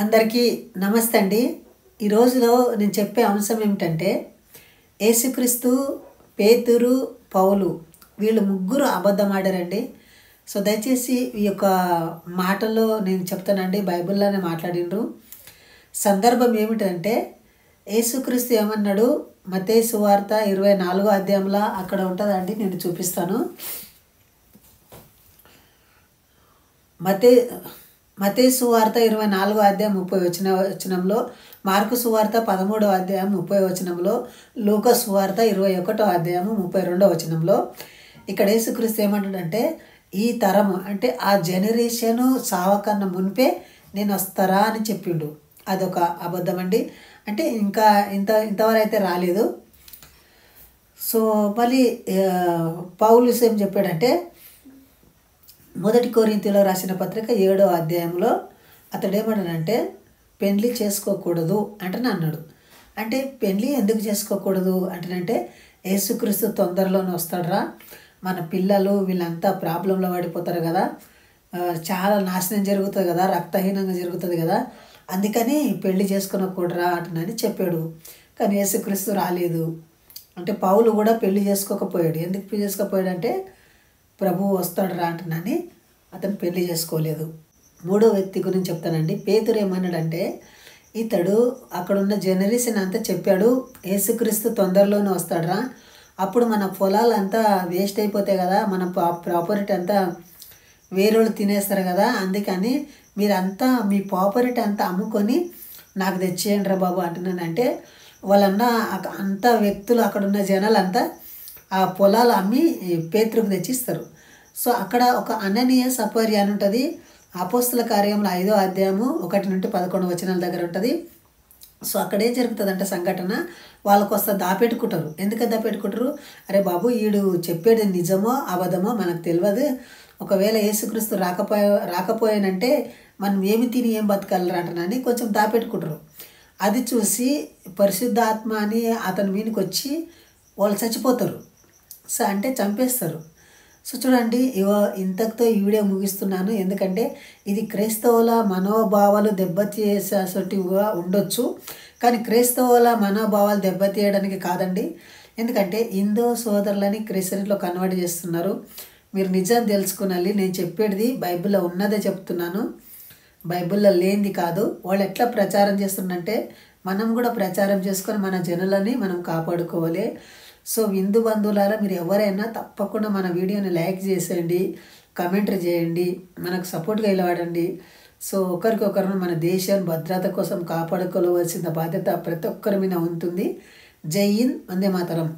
అందరికీ నమస్తే అండి. ఈ రోజులో నేను చెప్పే అంశం ఏమిటంటే యేసుక్రీస్తు, పేతురు, పౌలు వీళ్ళు ముగ్గురు అబద్ధమాడారండి. సో దయచేసి ఈ యొక్క మాటల్లో నేను చెప్తానండి. బైబిల్లోనే మాట్లాడిండ్రు. సందర్భం ఏమిటంటే యేసుక్రీస్తు ఏమన్నాడు, మత్తయి సువార్త 24వ అధ్యాయంలో అక్కడ ఉంటుందండి. నేను చూపిస్తాను. మత్తయి సువార్త 24వ అధ్యాయం 30వ వచనంలో, మార్కు సువార్త 13వ అధ్యాయం 30వ వచనంలో, లూకా సువార్త 21వ అధ్యాయం 32వ వచనంలో ఇక్కడ యేసుక్రీస్తు ఏమంటాడంటే, ఈ తరము అంటే ఆ జనరేషను సావకన్నా మునిపే నేను వస్తారా అని చెప్పిండు. అదొక అబద్ధం అండి. అంటే ఇంకా ఇంతవరైతే రాలేదు. సో మళ్ళీ పౌలు ఏం చెప్పాడంటే, మొదటి కొరింథీయులో రాసిన పత్రిక 7వ అధ్యాయంలో అతడు ఏమన్నాడంటే, పెళ్లి చేసుకోకూడదు అంటనే అన్నాడు. అంటే పెళ్లి ఎందుకు చేసుకోకూడదు అంటేనంటే, యేసుక్రీస్తు తొందరలోనే వస్తాడురా, మన పిల్లలు వీళ్ళంతా ప్రాబ్లంలో పడిపోతారు కదా, చాలా నాశనం జరుగుతుంది కదా, రక్తహీనంగా జరుగుతుంది కదా, అందుకని పెళ్లి చేసుకోకూడరా అంటనని చెప్పాడు. కానీ యేసుక్రీస్తు రాలేదు. అంటే పౌలు కూడా పెళ్లి చేసుకోకపోయాడు. ఎందుకు పెళ్లి చేసుకోకపోయాడు అంటే, ప్రభువు వస్తాడు రా అంటున్నాని అతను పెళ్లి చేసుకోలేదు. మూడో వ్యక్తి గురించి చెప్తానండి. పేతురు ఏమన్నాడంటే, ఇతడు అక్కడున్న జనరేషన్ అంతా చెప్పాడు, యేసుక్రీస్తు తొందరలోనే వస్తాడురా, అప్పుడు మన పొలాలంతా వేస్ట్ అయిపోతాయి కదా, మన ప్రాపర్టీ అంతా వేరేళ్ళు తినేస్తారు కదా, అందుకని మీరంతా మీ ప్రాపర్టీ అంతా అమ్ముకొని నాకు తెచ్చేయండి రా బాబు అంటున్నానంటే, వాళ్ళన్న అంతా వ్యక్తులు అక్కడున్న జనాలంతా ఆ పొలాలు అమ్మి పేతురుకు తెచ్చిస్తారు. సో అక్కడ ఒక అననీయ సపర్య అని ఉంటుంది. అపోస్తుల కార్యంలో 5వ అధ్యాయము 1 నుండి 11 వచనాల దగ్గర ఉంటుంది. సో అక్కడ ఏం జరుగుతుందంటే సంఘటన, వాళ్ళకు వస్తా దాపెట్టుకుంటారు. ఎందుకు దాపెట్టుకుంటారు, అరే బాబు వీడు చెప్పేది నిజమో అబద్ధమో మనకు తెలియదు, ఒకవేళ యేసుక్రీస్తు రాకపోయానంటే మనం ఏమి తిని ఏం బతకాలరా అంటనని కొంచెం దాపెట్టుకుంటారు. అది చూసి పరిశుద్ధాత్మ అని అతని మీదకి వచ్చి వాళ్ళు చచ్చిపోతారు. సో అంటే చంపేస్తారు. సో చూడండి, ఇంతటితో ఈ వీడియో ముగిస్తున్నాను. ఎందుకంటే ఇది క్రైస్తవుల మనోభావాలు దెబ్బతీసేటివిగా ఉండొచ్చు, కానీ క్రైస్తవుల మనోభావాలు దెబ్బతీయడానికి కాదండి. ఎందుకంటే హిందూ సోదరులని క్రిస్టియన్లో కన్వర్ట్ చేస్తున్నారు. మీరు నిజం తెలుసుకునాలి. నేను చెప్పేది బైబిల్లో ఉన్నదే చెప్తున్నాను, బైబిల్లో లేనిది కాదు. వాళ్ళు ఎట్లా ప్రచారం చేస్తుందంటే మనం కూడా ప్రచారం చేసుకొని మన జనులని మనం కాపాడుకోవాలి. సో హిందూ బంధువులారా, మీరు ఎవరైనా తప్పకుండా మన వీడియోని లైక్ చేసేయండి, కమెంట్ చేయండి, మనకు సపోర్ట్గా నిలబడండి. సో ఒకరికొకరు మన దేశాన్ని భద్రత కోసం కాపాడుకోవాల్సిన బాధ్యత ప్రతి ఒక్కరి మీద ఉంటుంది. జై హింద్, వందే మాతరం.